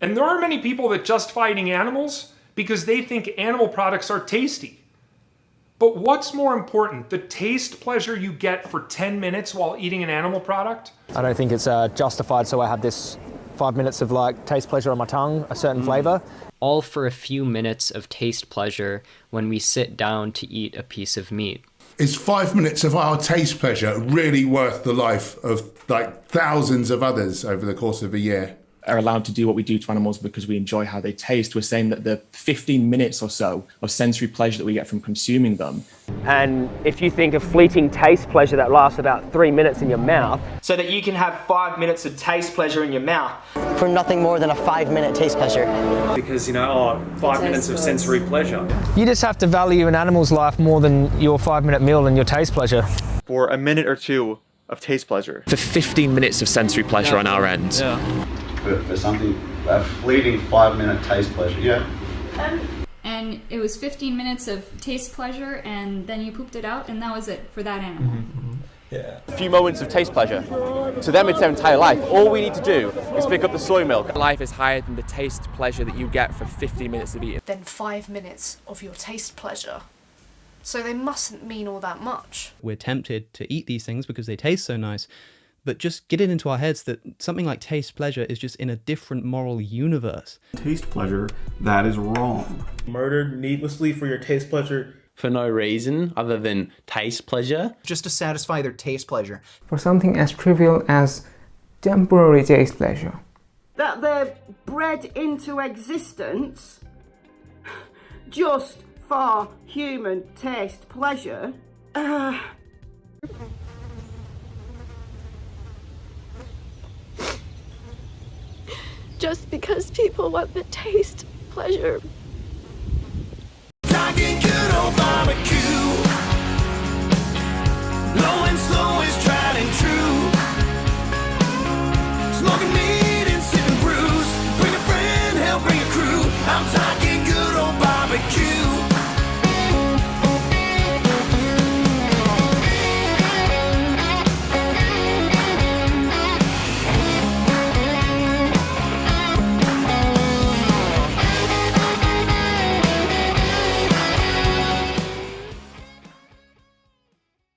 And there are many people that justify eating animals because they think animal products are tasty. But what's more important, the taste pleasure you get for 10 minutes while eating an animal product? I don't think it's justified, so I have this 5 minutes of like taste pleasure on my tongue, a certain flavour. All for a few minutes of taste pleasure when we sit down to eat a piece of meat. Is 5 minutes of our taste pleasure really worth the life of like thousands of others over the course of a year? Are allowed to do what we do to animals because we enjoy how they taste. We're saying that the 15 minutes or so of sensory pleasure that we get from consuming them. And if you think of fleeting taste pleasure that lasts about 3 minutes in your mouth, so that you can have 5 minutes of taste pleasure in your mouth. For nothing more than a 5-minute taste pleasure. Because, 5 minutes of sensory pleasure. You just have to value an animal's life more than your 5-minute meal and your taste pleasure. For a minute or two of taste pleasure. For 15 minutes of sensory pleasure on our end. Yeah. For something, a fleeting 5-minute taste pleasure, yeah. And it was 15 minutes of taste pleasure, and then you pooped it out, and that was it for that animal. yeah. A few moments of taste pleasure. To them, it's their entire life. All we need to do is pick up the soy milk. Life is higher than the taste pleasure that you get for 15 minutes of eating. Then 5 minutes of your taste pleasure. So they mustn't mean all that much. We're tempted to eat these things because they taste so nice, but just get it into our heads that something like taste pleasure is just in a different moral universe. Taste pleasure, that is wrong. Murdered needlessly for your taste pleasure. For no reason other than taste pleasure. Just to satisfy their taste pleasure. For something as trivial as temporary taste pleasure. That they're bred into existence just for human taste pleasure. Just because people want the taste pleasure. Talking good old barbecue. Low and slow.